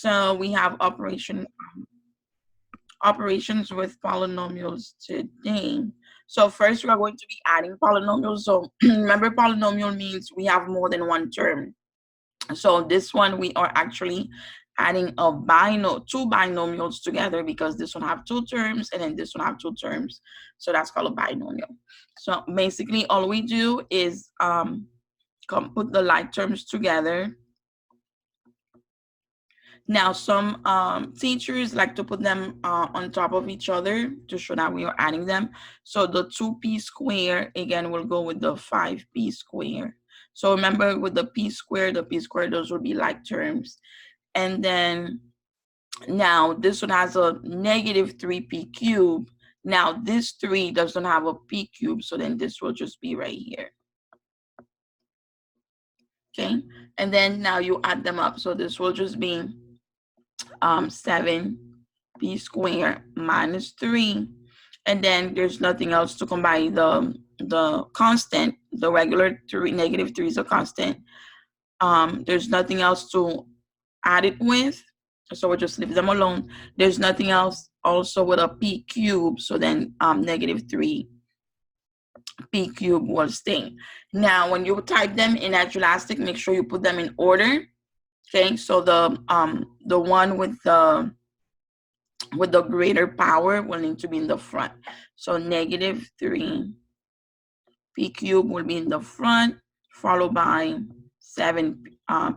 So we have operations with polynomials today. So first we are going to be adding polynomials. So remember, polynomial means we have more than one term. So this one we are actually adding two binomials together, because this one have two terms and then this one have two terms. So that's called a binomial. So basically all we do is put the like terms together. Now, some teachers like to put them on top of each other to show that we are adding them. So the 2p square, again, will go with the 5p square. So remember, with the p square, those will be like terms. And then now this one has a negative 3p cubed. Now this 3 doesn't have a p cube, so then this will just be right here. Okay, and then now you add them up. So this will just be 7p squared minus 3, and then there's nothing else to combine. The constant, the regular 3, negative 3 is a constant. There's nothing else to add it with, so we'll just leave them alone. There's nothing else also with a p cube, so then negative 3 p cube will stay. Now when you type them in AgILastic, make sure you put them in order. Okay, so the one with the greater power will need to be in the front. So negative 3 p cube will be in the front, followed by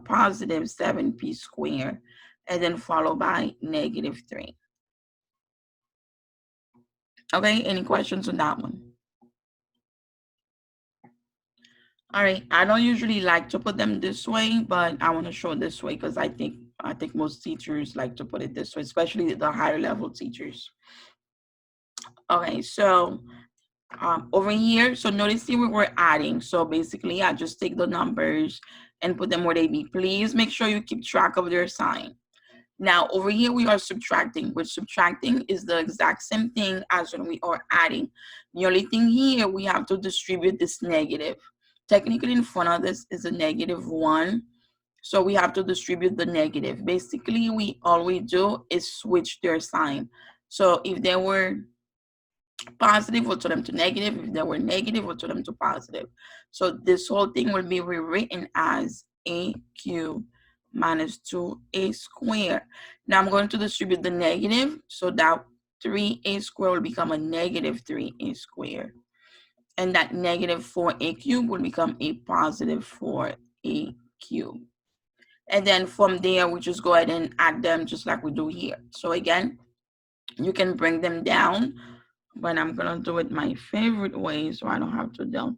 positive 7p squared, and then followed by negative 3. Okay, any questions on that one? All right, I don't usually like to put them this way, but I want to show it this way because I think most teachers like to put it this way, especially the higher level teachers. Okay, so over here, so notice here we're adding. So basically, I just take the numbers and put them where they be. Please make sure you keep track of their sign. Now over here we are subtracting, which subtracting is the exact same thing as when we are adding. The only thing here, we have to distribute this negative. Technically in front of this is a -1, so we have to distribute the negative. Basically, all we do is switch their sign. So if they were positive, we'll turn them to negative. If they were negative, we'll turn them to positive. So this whole thing will be rewritten as a cubed minus 2a squared. Now I'm going to distribute the negative, so that 3a squared will become a negative 3a squared. And that negative 4a cubed will become a positive 4a cubed. And then from there, we just go ahead and add them just like we do here. So again, you can bring them down, but I'm gonna do it my favorite way so I don't have to do.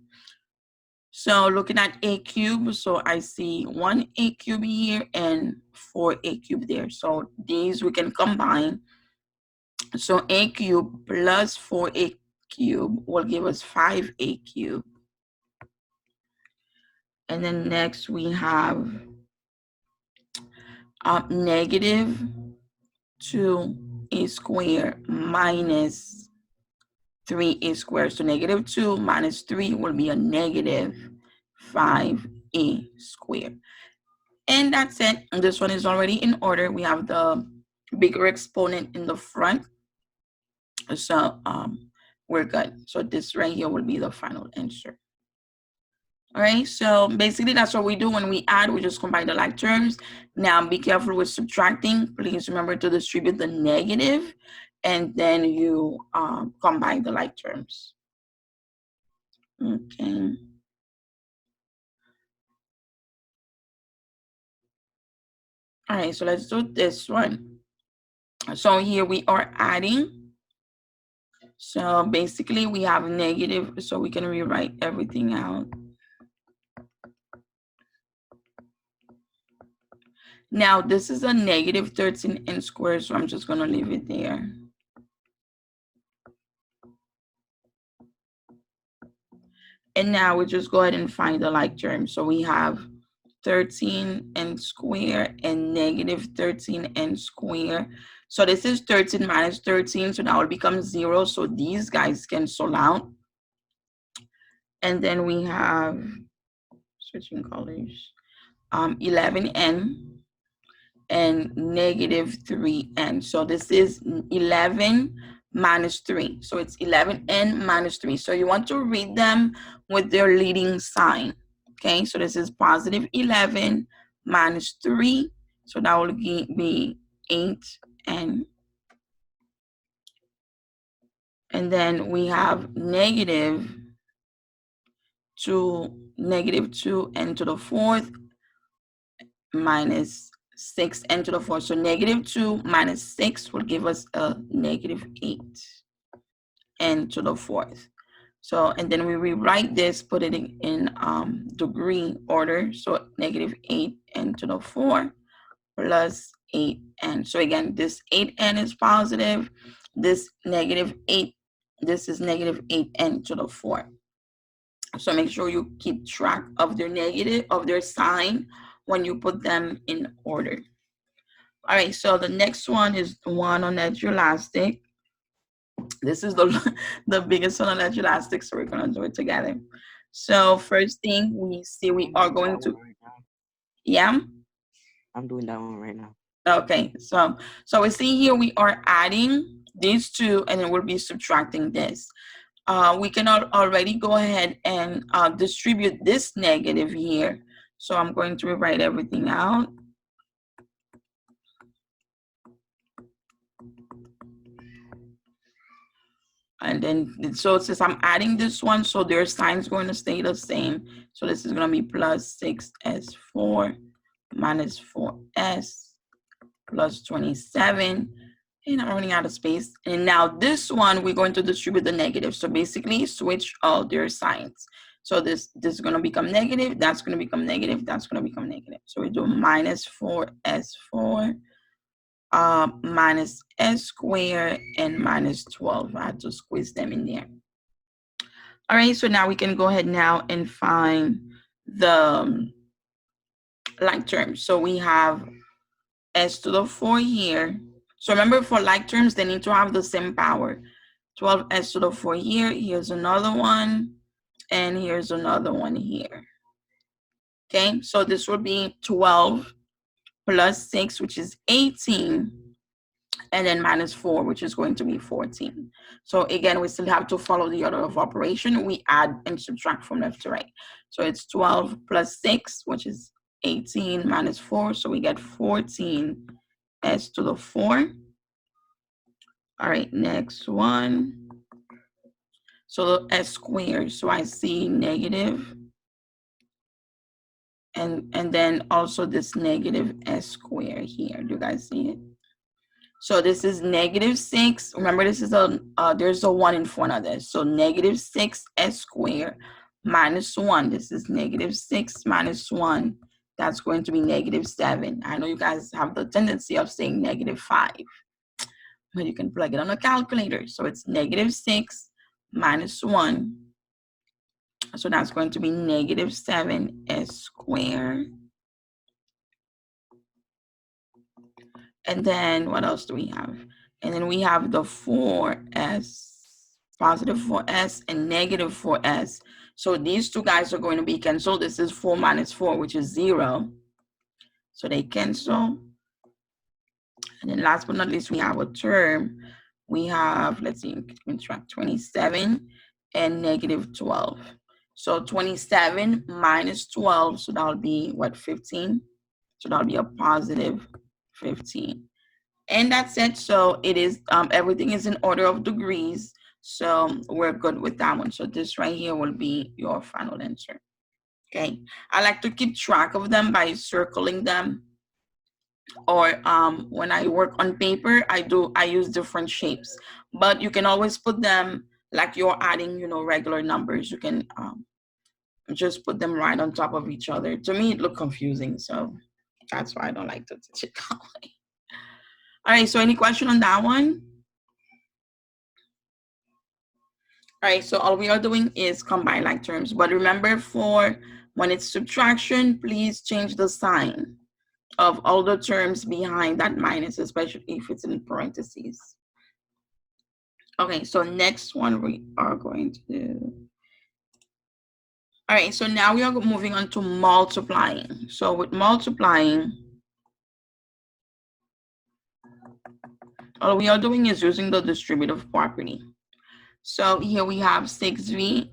So looking at a cube, so I see 1a cube here and 4a cube there. So these we can combine. So a cube plus 4a cube will give us 5a cube. And then next we have negative 2a squared minus 3a squared. So negative 2 minus 3 will be a negative 5a squared. And that's it. And this one is already in order. We have the bigger exponent in the front. So we're good. So this right here will be the final answer. All right, so basically that's what we do when we add. We just combine the like terms. Now be careful with subtracting. Please remember to distribute the negative, and then you combine the like terms. Okay. All right, so let's do this one. So here we are adding. So basically we have negative, so we can rewrite everything out. Now this is a negative 13n squared, so I'm just gonna leave it there. And now we just go ahead and find the like term. So we have 13n squared and negative 13n squared. So this is 13 minus 13, so now it becomes 0. So these guys cancel out. And then we have, switching colors, 11n. and negative 3n. So this is 11 minus 3. So it's 11n minus 3. So you want to read them with their leading sign. Okay, so this is positive 11 minus 3. So that will be 8n. And then we have negative 2n to the fourth minus 6n to the fourth. So negative 2 minus 6 will give us a negative 8n to the fourth. So, and then we rewrite this, put it in degree order. So negative 8n to the 4 plus 8n. So again, this 8n is positive. This negative 8, this is negative 8n to the 4. So make sure you keep track of their negative, of their sign when you put them in order. All right, so the next one is one on edge elastic. This is the biggest one on edge elastic, so we're gonna do it together. So first thing we see, we are going to, yeah? I'm doing that one right now. Okay, so we see here we are adding these two and then we'll be subtracting this. We can already go ahead and distribute this negative here. So I'm going to rewrite everything out. And then, so since I'm adding this one, so their sign's going to stay the same. So this is going to be plus 6s4 minus 4s plus 27. And I'm running out of space. And now this one, we're going to distribute the negative. So basically switch all their signs. So this is going to become negative. That's going to become negative. That's going to become negative. So we do minus 4s4 minus s squared and minus 12. I had to squeeze them in there. All right, so now we can go ahead now and find the like terms. So we have s to the 4 here. So remember, for like terms, they need to have the same power. 12s to the 4 here. Here's another one. And here's another one here. Okay, so this would be 12 plus 6, which is 18. And then minus 4, which is going to be 14. So again, we still have to follow the order of operation. We add and subtract from left to right. So it's 12 plus 6, which is 18 minus 4. So we get 14 s to the 4. All right, next one. So s squared. So I see negative. And then also this negative s squared here. Do you guys see it? So this is negative 6. Remember, this is there's a 1 in front of this. So negative 6s squared minus 1. This is negative 6 minus 1. That's going to be negative 7. I know you guys have the tendency of saying negative 5. But you can plug it on a calculator. So it's negative 6 minus 1. So that's going to be negative 7s squared. And then what else do we have? And then we have the 4s, positive 4s and negative 4s. So these two guys are going to be canceled. This is 4 minus 4, which is 0. So they cancel. And then last but not least, we have a term. We have, let's see, contract 27 and negative 12. So 27 minus 12, so that'll be what, 15? So that'll be a positive 15. And that's it. So it is, everything is in order of degrees. So we're good with that one. So this right here will be your final answer. Okay. I like to keep track of them by circling them. Or when I work on paper, I use different shapes. But you can always put them like you're adding, regular numbers. You can just put them right on top of each other. To me, it looked confusing. So that's why I don't like to teach it that way. All right, so any question on that one? All right, so all we are doing is combine like terms. But remember, for when it's subtraction, please change the sign of all the terms behind that minus, especially if it's in parentheses. Okay, so next one we are going to do. All right, so now we are moving on to multiplying. So with multiplying, All we are doing is using the distributive property. So here we have 6v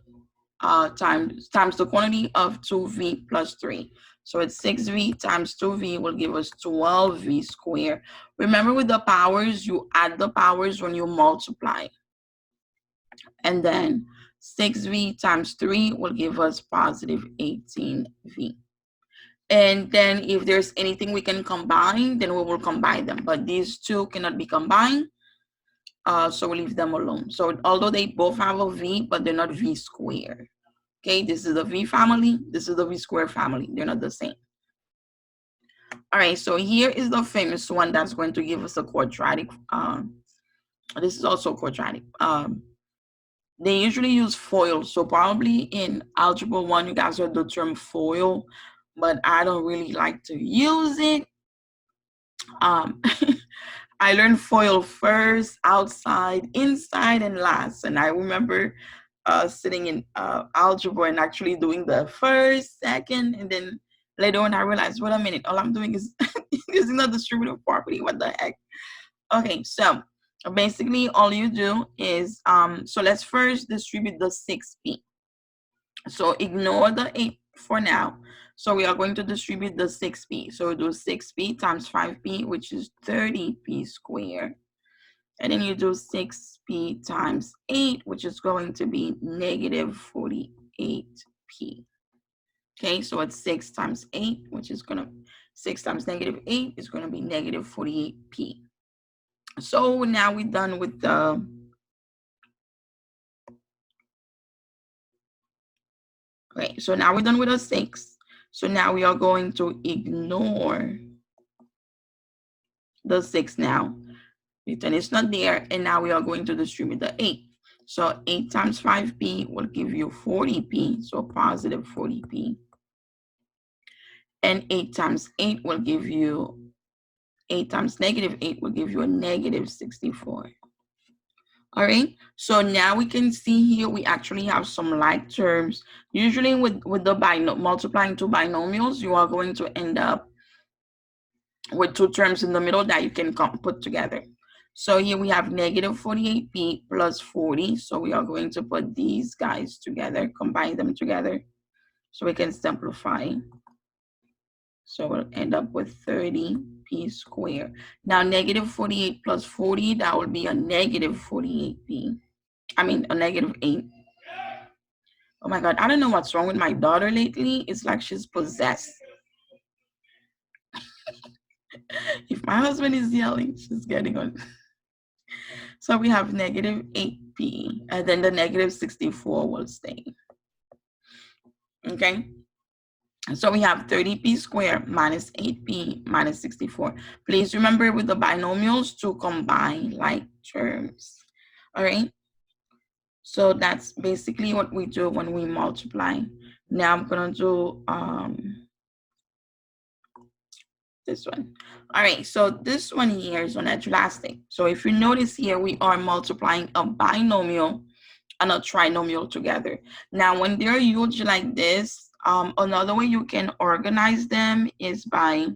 times the quantity of 2v plus 3. So it's 6v times 2v will give us 12v squared. Remember, with the powers, you add the powers when you multiply. And then 6v times 3 will give us positive 18v. And then if there's anything we can combine, then we will combine them. But these two cannot be combined, so we leave them alone. So although they both have a v, but they're not v squared. Okay, this is the v family, this is the v squared family. They're not the same. All right, so here is the famous one that's going to give us a quadratic. This is also quadratic. They usually use FOIL. So probably in Algebra 1, you guys heard the term FOIL, but I don't really like to use it. I learned FOIL first, outside, inside, and last. And I remember sitting in algebra and actually doing the first, second, and then later on I realized, wait a minute, all I'm doing is using the distributive property. What the heck? Okay, so basically all you do is, so let's first distribute the 6p. So ignore the 8 for now. So we are going to distribute the 6p. So we do 6p times 5p, which is 30p squared. And then you do 6p times 8, which is going to be negative 48p. Okay, so it's 6 times 8, which is going to, 6 times negative 8 is going to be negative 48p. So now we're done with the, okay, so now we're done with the 6. So now we are going to ignore the 6 now. And it's not there, and now we are going to distribute the 8. So 8 times 5p will give you 40p, so positive 40p. And 8 times 8 will give you, 8 times negative 8 will give you a negative 64. All right, so now we can see here we actually have some like terms. Usually with the multiplying two binomials, you are going to end up with two terms in the middle that you can put together. So here we have negative 48p plus 40. So we are going to put these guys together, combine them together so we can simplify. So we'll end up with 30p squared. Now negative 48 plus 40, that would be a negative 48p. I mean a negative 8. Oh my God, I don't know what's wrong with my daughter lately. It's like she's possessed. If my husband is yelling, she's getting on. So we have negative 8p, and then the negative 64 will stay. Okay, so we have 30p squared minus 8p minus 64. Please remember with the binomials to combine like terms. All right, so that's basically what we do when we multiply. Now I'm gonna do this one. All right, so this one here is on elastic. So if you notice here, we are multiplying a binomial and a trinomial together. Now, when they're huge like this, another way you can organize them is by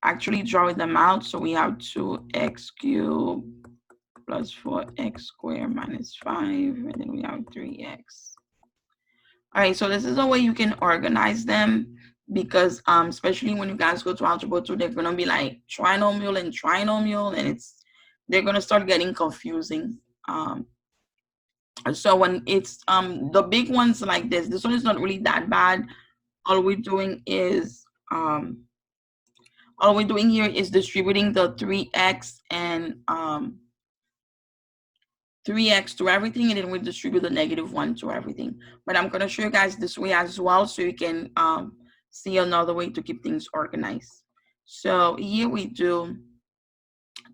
actually drawing them out. So we have 2x cubed plus 4x squared minus 5, and then we have 3x. All right, so this is a way you can organize them, because especially when you guys go to algebra 2, they're gonna be like trinomial and trinomial, and they're gonna start getting confusing. So when it's the big ones like this one is not really that bad. All we're doing is all we're doing here is distributing the 3x and 3x to everything, and then we distribute the negative 1 to everything. But I'm going to show you guys this way as well, so you can see another way to keep things organized. So here we do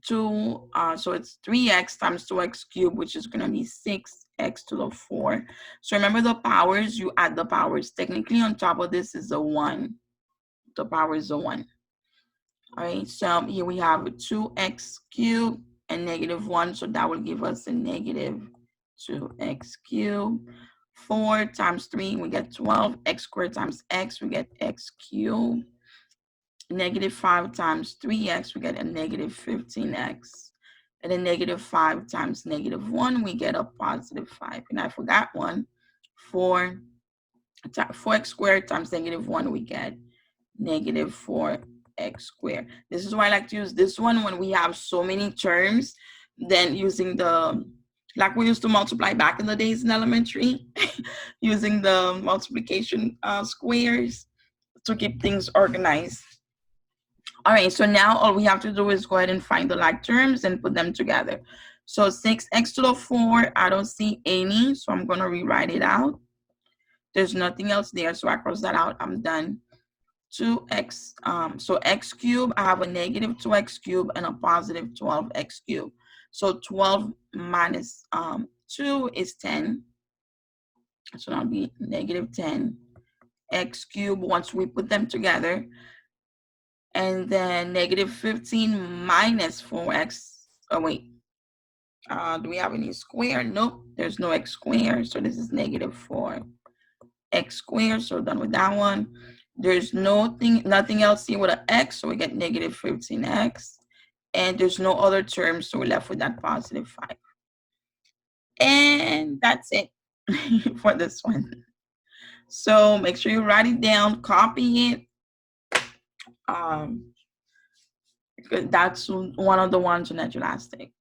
2, so it's 3x times 2x cubed, which is going to be 6x to the 4. So remember the powers, you add the powers. Technically on top of this is a 1. The power is a 1. All right, so here we have 2x cubed and negative 1, so that will give us a negative 2x cubed. 4 times 3, we get 12. X squared times x, we get x cubed. negative 5 times 3x, we get a negative 15x. And then negative 5 times negative 1, we get a positive 5. And I forgot one. 4, 4x squared times negative 1, we get negative 4x squared. This is why I like to use this one when we have so many terms, then using the, like we used to multiply back in the days in elementary, using the multiplication squares to keep things organized. All right, so now all we have to do is go ahead and find the like terms and put them together. So 6x to the 4, I don't see any, so I'm going to rewrite it out. There's nothing else there, so I cross that out. I'm done. 2x, so x cubed, I have a negative 2x cubed and a positive 12x cubed. So 12 minus 2 is 10. So that'll be negative 10 x cubed once we put them together. And then negative 15 minus 4x. Oh, wait. Do we have any square? Nope, there's no x squared. So this is negative 4x squared. So done with that one. There's nothing else here with an x. So we get negative 15x. And there's no other terms. So we're left with that positive 5. And that's it for this one. So make sure you write it down, copy it. Because that's one of the ones on Elastic.